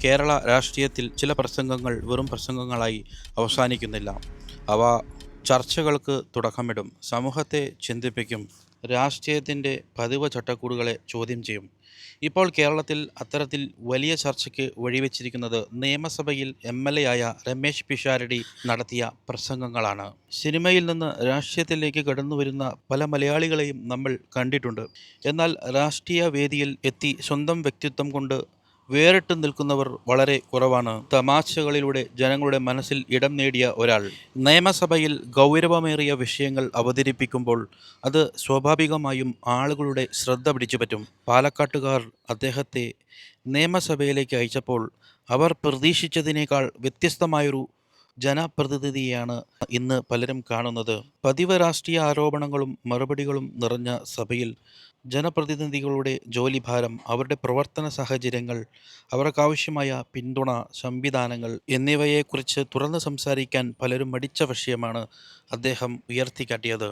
കേരള രാഷ്ട്രീയത്തിൽ ചില പ്രസംഗങ്ങൾ വെറും പ്രസംഗങ്ങളായി അവസാനിക്കുന്നില്ല. അവ ചർച്ചകൾക്ക് തുടക്കമിടും, സമൂഹത്തെ ചിന്തിപ്പിക്കും, രാഷ്ട്രീയത്തിൻ്റെ പതിവ് ചട്ടക്കൂടുകളെ ചോദ്യം ചെയ്യും. ഇപ്പോൾ കേരളത്തിൽ അത്തരത്തിൽ വലിയ ചർച്ചയ്ക്ക് വഴിവെച്ചിരിക്കുന്നത് നിയമസഭയിൽ എം ആയ രമേശ് പിഷാരടി നടത്തിയ പ്രസംഗങ്ങളാണ്. സിനിമയിൽ നിന്ന് രാഷ്ട്രീയത്തിലേക്ക് കടന്നുവരുന്ന പല മലയാളികളെയും നമ്മൾ കണ്ടിട്ടുണ്ട്. എന്നാൽ രാഷ്ട്രീയ വേദിയിൽ എത്തി സ്വന്തം വ്യക്തിത്വം കൊണ്ട് വേറിട്ട് നിൽക്കുന്നവർ വളരെ കുറവാണ്. തമാശകളിലൂടെ ജനങ്ങളുടെ മനസ്സിൽ ഇടം നേടിയ ഒരാൾ നിയമസഭയിൽ ഗൗരവമേറിയ വിഷയങ്ങൾ അവതരിപ്പിക്കുമ്പോൾ അത് സ്വാഭാവികമായും ആളുകളുടെ ശ്രദ്ധ പിടിച്ചുപറ്റും. പാലക്കാട്ടുകാർ അദ്ദേഹത്തെ നിയമസഭയിലേക്ക് അയച്ചപ്പോൾ അവർ പ്രതീക്ഷിച്ചതിനേക്കാൾ വ്യത്യസ്തമായൊരു ജനപ്രതിനിധിയാണ് ഇന്ന് പലരും കാണുന്നത്. പതിവ് രാഷ്ട്രീയ ആരോപണങ്ങളും മറുപടികളും നിറഞ്ഞ സഭയിൽ ജനപ്രതിനിധികളുടെ ജോലിഭാരം, അവരുടെ പ്രവർത്തന സാഹചര്യങ്ങൾ, അവർക്കാവശ്യമായ പിന്തുണ, സംവിധാനങ്ങൾ എന്നിവയെക്കുറിച്ച് തുറന്ന് സംസാരിക്കാൻ പലരും മടിച്ച വിഷയമാണ് അദ്ദേഹം ഉയർത്തിക്കാട്ടിയത്.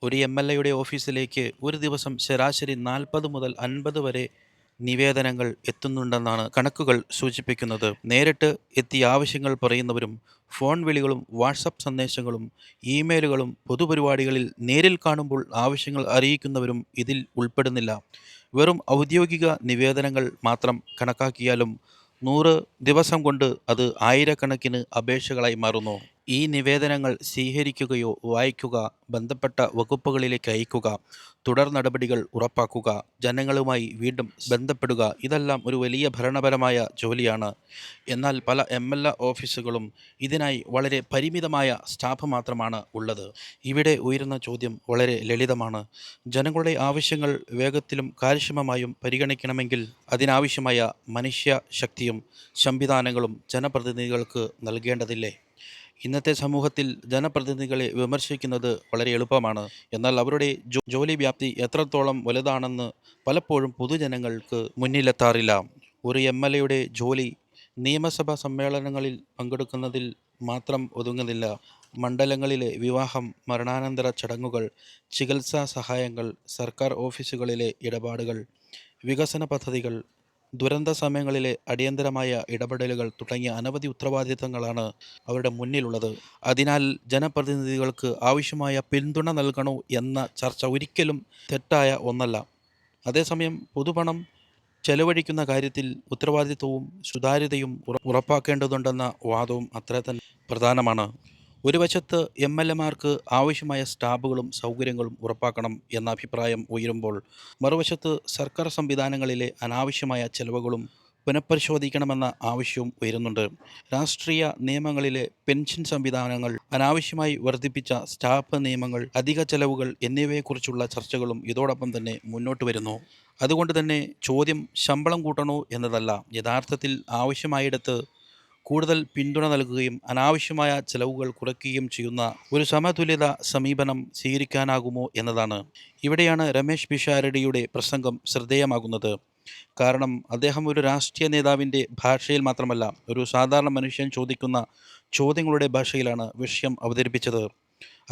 ഒരു എയുടെ ഓഫീസിലേക്ക് ഒരു ദിവസം ശരാശരി 40 മുതൽ 50 വരെ നിവേദനങ്ങൾ എത്തുന്നുണ്ടെന്നാണ് കണക്കുകൾ സൂചിപ്പിക്കുന്നത്. നേരിട്ട് എത്തി ആവശ്യങ്ങൾ പറയുന്നവരും ഫോൺ വിളികളും വാട്സപ്പ് സന്ദേശങ്ങളും ഇമെയിലുകളും പൊതുപരിപാടികളിൽ നേരിൽ കാണുമ്പോൾ ആവശ്യങ്ങൾ അറിയിക്കുന്നവരും ഇതിൽ ഉൾപ്പെടുന്നില്ല. വെറും ഔദ്യോഗിക നിവേദനങ്ങൾ മാത്രം കണക്കാക്കിയാലും 100 ദിവസം കൊണ്ട് അത് ആയിരക്കണക്കിന് അപേക്ഷകളായി മാറുന്നു. ഈ നിവേദനങ്ങൾ സ്വീകരിക്കുകയോ വായിക്കുക, ബന്ധപ്പെട്ട വകുപ്പുകളിലേക്ക് അയക്കുക, തുടർ നടപടികൾ ഉറപ്പാക്കുക, ജനങ്ങളുമായി വീണ്ടും ബന്ധപ്പെടുക, ഇതെല്ലാം ഒരു വലിയ ഭരണപരമായ ജോലിയാണ്. എന്നാൽ പല ഓഫീസുകളും ഇതിനായി വളരെ പരിമിതമായ സ്റ്റാഫ് മാത്രമാണ് ഉള്ളത്. ഇവിടെ ഉയരുന്ന ചോദ്യം വളരെ ലളിതമാണ്. ജനങ്ങളുടെ ആവശ്യങ്ങൾ വേഗത്തിലും കാര്യക്ഷമമായും പരിഗണിക്കണമെങ്കിൽ അതിനാവശ്യമായ മനുഷ്യ ശക്തിയും സംവിധാനങ്ങളും ജനപ്രതിനിധികൾക്ക് നൽകേണ്ടതില്ലേ? ഇന്നത്തെ സമൂഹത്തിൽ ജനപ്രതിനിധികളെ വിമർശിക്കുന്നത് വളരെ എളുപ്പമാണ്. എന്നാൽ അവരുടെ ജോലി വ്യാപ്തി എത്രത്തോളം വലുതാണെന്ന് പലപ്പോഴും പൊതുജനങ്ങൾക്ക് മുന്നിലെത്താറില്ല. ഒരു എയുടെ ജോലി നിയമസഭാ സമ്മേളനങ്ങളിൽ പങ്കെടുക്കുന്നതിൽ മാത്രം ഒതുങ്ങുന്നില്ല. മണ്ഡലങ്ങളിലെ വിവാഹം, മരണാനന്തര ചടങ്ങുകൾ, ചികിത്സാ സഹായങ്ങൾ, സർക്കാർ ഓഫീസുകളിലെ ഇടപാടുകൾ, വികസന പദ്ധതികൾ, ദുരന്ത സമയങ്ങളിലെ അടിയന്തരമായ ഇടപെടലുകൾ തുടങ്ങിയ അനവധി ഉത്തരവാദിത്തങ്ങളാണ് അവരുടെ മുന്നിലുള്ളത്. അതിനാൽ ജനപ്രതിനിധികൾക്ക് ആവശ്യമായ പിന്തുണ നൽകണോ എന്ന ചർച്ച ഒരിക്കലും തെറ്റായ ഒന്നല്ല. അതേസമയം പൊതുപണം ചെലവഴിക്കുന്ന കാര്യത്തിൽ ഉത്തരവാദിത്വവും സുതാര്യതയും ഉറപ്പാക്കേണ്ടതുണ്ടെന്ന വാദവും അത്ര തന്നെ പ്രധാനമാണ്. ഒരു വശത്ത് മാർക്ക് ആവശ്യമായ സ്റ്റാഫുകളും സൗകര്യങ്ങളും ഉറപ്പാക്കണം എന്ന അഭിപ്രായം ഉയരുമ്പോൾ, മറുവശത്ത് സർക്കാർ സംവിധാനങ്ങളിലെ അനാവശ്യമായ ചെലവുകളും പുനഃപരിശോധിക്കണമെന്ന ആവശ്യവും ഉയരുന്നുണ്ട്. രാഷ്ട്രീയ നിയമങ്ങളിലെ പെൻഷൻ സംവിധാനങ്ങൾ, അനാവശ്യമായി വർദ്ധിപ്പിച്ച സ്റ്റാഫ് നിയമങ്ങൾ, അധിക ചെലവുകൾ എന്നിവയെക്കുറിച്ചുള്ള ചർച്ചകളും ഇതോടൊപ്പം തന്നെ മുന്നോട്ട് വരുന്നു. അതുകൊണ്ട് തന്നെ ചോദ്യം ശമ്പളം കൂട്ടണോ എന്നതല്ല, യഥാർത്ഥത്തിൽ ആവശ്യമായിടത്ത് കൂടുതൽ പിന്തുണ നൽകുകയും അനാവശ്യമായ ചെലവുകൾ കുറയ്ക്കുകയും ചെയ്യുന്ന ഒരു സമതുലിത സമീപനം സ്വീകരിക്കാനാകുമോ എന്നതാണ്. ഇവിടെയാണ് രമേശ് പിഷാരടിയുടെ പ്രസംഗം ശ്രദ്ധേയമാകുന്നത്. കാരണം അദ്ദേഹം ഒരു രാഷ്ട്രീയ നേതാവിൻ്റെ ഭാഷയിൽ മാത്രമല്ല, ഒരു സാധാരണ മനുഷ്യൻ ചോദിക്കുന്ന ചോദ്യങ്ങളുടെ ഭാഷയിലാണ് വിഷയം അവതരിപ്പിച്ചത്.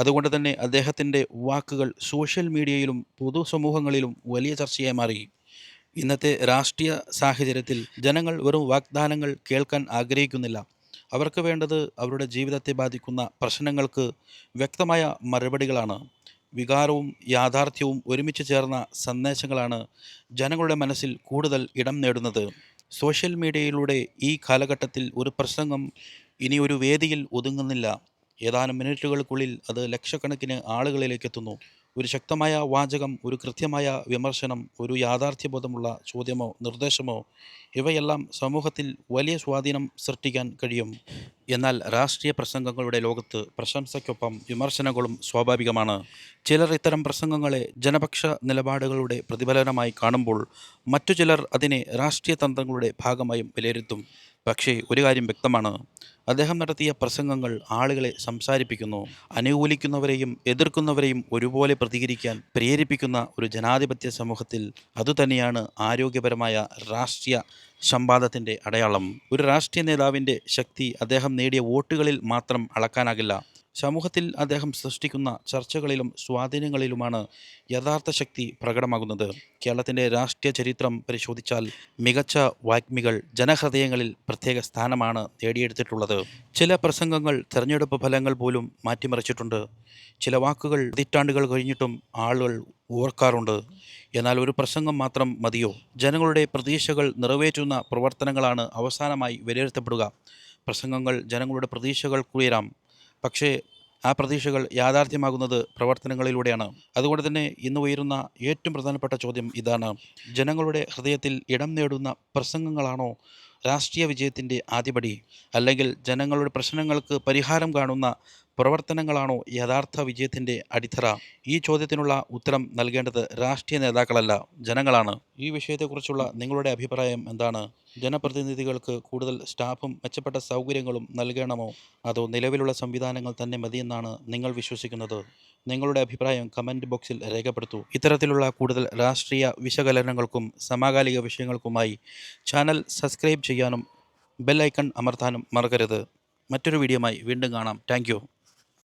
അതുകൊണ്ട് തന്നെ അദ്ദേഹത്തിൻ്റെ വാക്കുകൾ സോഷ്യൽ മീഡിയയിലും പൊതുസമൂഹങ്ങളിലും വലിയ ചർച്ചയായി മാറി. ഇന്നത്തെ രാഷ്ട്രീയ സാഹചര്യത്തിൽ ജനങ്ങൾ വെറും വാഗ്ദാനങ്ങൾ കേൾക്കാൻ ആഗ്രഹിക്കുന്നില്ല. അവർക്ക് വേണ്ടത് അവരുടെ ജീവിതത്തെ ബാധിക്കുന്ന പ്രശ്നങ്ങൾക്ക് വ്യക്തമായ മറുപടികളാണ്. വികാരവും യാഥാർത്ഥ്യവും ഒരുമിച്ച് ചേർന്ന സന്ദേശങ്ങളാണ് ജനങ്ങളുടെ മനസ്സിൽ കൂടുതൽ ഇടം നേടുന്നത്. സോഷ്യൽ മീഡിയയിലൂടെ ഈ കാലഘട്ടത്തിൽ ഒരു പ്രസംഗം ഇനി ഒരു വേദിയിൽ ഒതുങ്ങുന്നില്ല. ഏതാനും മിനിറ്റുകൾക്കുള്ളിൽ അത് ലക്ഷക്കണക്കിന് ആളുകളിലേക്ക് എത്തുന്നു. ഒരു ശക്തമായ വാചകം, ഒരു കൃത്യമായ വിമർശനം, ഒരു യാഥാർത്ഥ്യബോധമുള്ള ചോദ്യമോ നിർദ്ദേശമോ, ഇവയെല്ലാം സമൂഹത്തിൽ വലിയ സ്വാധീനം സൃഷ്ടിക്കാൻ കഴിയും. എന്നാൽ രാഷ്ട്രീയ പ്രസംഗങ്ങളുടെ ലോകത്ത് പ്രശംസയ്ക്കൊപ്പം വിമർശനങ്ങളും സ്വാഭാവികമാണ്. ചിലർ ഇത്തരം പ്രസംഗങ്ങളെ ജനപക്ഷ നിലപാടുകളുടെ പ്രതിഫലനമായി കാണുമ്പോൾ മറ്റു ചിലർ അതിനെ രാഷ്ട്രീയ തന്ത്രങ്ങളുടെ ഭാഗമായും വിലയിരുത്തും. പക്ഷേ ഒരു കാര്യം വ്യക്തമാണ്, അദ്ദേഹം നടത്തിയ പ്രസംഗങ്ങൾ ആളുകളെ സംസാരിപ്പിക്കുന്നു. അനുകൂലിക്കുന്നവരെയും എതിർക്കുന്നവരെയും ഒരുപോലെ പ്രതികരിക്കാൻ പ്രേരിപ്പിക്കുന്ന ഒരു ജനാധിപത്യ സമൂഹത്തിൽ അതുതന്നെയാണ് ആരോഗ്യപരമായ രാഷ്ട്രീയ സംവാദത്തിൻ്റെ അടയാളം. ഒരു രാഷ്ട്രീയ നേതാവിൻ്റെ ശക്തി അദ്ദേഹം നേടിയ വോട്ടുകളിൽ മാത്രം അളക്കാനാകില്ല. സമൂഹത്തിൽ അദ്ദേഹം സൃഷ്ടിക്കുന്ന ചർച്ചകളിലും സ്വാധീനങ്ങളിലുമാണ് യഥാർത്ഥ ശക്തി പ്രകടമാകുന്നത്. കേരളത്തിൻ്റെ രാഷ്ട്രീയ ചരിത്രം പരിശോധിച്ചാൽ മികച്ച വാഗ്മികൾ ജനഹൃദയങ്ങളിൽ പ്രത്യേക സ്ഥാനമാണ് നേടിയെടുത്തിട്ടുള്ളത്. ചില പ്രസംഗങ്ങൾ തെരഞ്ഞെടുപ്പ് ഫലങ്ങൾ പോലും മാറ്റിമറിച്ചിട്ടുണ്ട്. ചില വാക്കുകൾ പതിറ്റാണ്ടുകൾ കഴിഞ്ഞിട്ടും ആളുകൾ ഓർക്കാറുണ്ട്. എന്നാൽ ഒരു പ്രസംഗം മാത്രം മതിയോ? ജനങ്ങളുടെ പ്രതീക്ഷകൾ നിറവേറ്റുന്ന പ്രവർത്തനങ്ങളാണ് അവസാനമായി വിലയിരുത്തപ്പെടുക. പ്രസംഗങ്ങൾ ജനങ്ങളുടെ പ്രതീക്ഷകൾക്കുയരാം, പക്ഷേ ആ പ്രതീക്ഷകൾ യാഥാർത്ഥ്യമാകുന്നത് പ്രവർത്തനങ്ങളിലൂടെയാണ്. അതുകൊണ്ട് തന്നെ ഇന്ന് ഉയരുന്ന ഏറ്റവും പ്രധാനപ്പെട്ട ചോദ്യം ഇതാണ്: ജനങ്ങളുടെ ഹൃദയത്തിൽ ഇടം നേടുന്ന പ്രസംഗങ്ങളാണോ രാഷ്ട്രീയ വിജയത്തിൻ്റെ ആദ്യപടി, അല്ലെങ്കിൽ ജനങ്ങളുടെ പ്രശ്നങ്ങൾക്ക് പരിഹാരം കാണുന്ന പ്രവർത്തനങ്ങളാണോ യഥാർത്ഥ വിജയത്തിൻ്റെ അടിത്തറ? ഈ ചോദ്യത്തിനുള്ള ഉത്തരം നൽകേണ്ടത് രാഷ്ട്രീയ നേതാക്കളല്ല, ജനങ്ങളാണ്. ഈ വിഷയത്തെക്കുറിച്ചുള്ള നിങ്ങളുടെ അഭിപ്രായം എന്താണ്? ജനപ്രതിനിധികൾക്ക് കൂടുതൽ സ്റ്റാഫും മെച്ചപ്പെട്ട സൗകര്യങ്ങളും നൽകണമോ, അതോ നിലവിലുള്ള സംവിധാനങ്ങൾ തന്നെ മതിയെന്നാണ് നിങ്ങൾ വിശ്വസിക്കുന്നത്? നിങ്ങളുടെ അഭിപ്രായം കമൻറ്റ് ബോക്സിൽ രേഖപ്പെടുത്തൂ. ഇത്തരത്തിലുള്ള കൂടുതൽ രാഷ്ട്രീയ വിശകലനങ്ങൾക്കും സമകാലിക വിഷയങ്ങൾക്കുമായി ചാനൽ സബ്സ്ക്രൈബ് ചെയ്യാനും ബെൽ ഐക്കൺ അമർത്താനും മറക്കരുത്. മറ്റൊരു വീഡിയോയുമായി വീണ്ടും കാണാം. താങ്ക്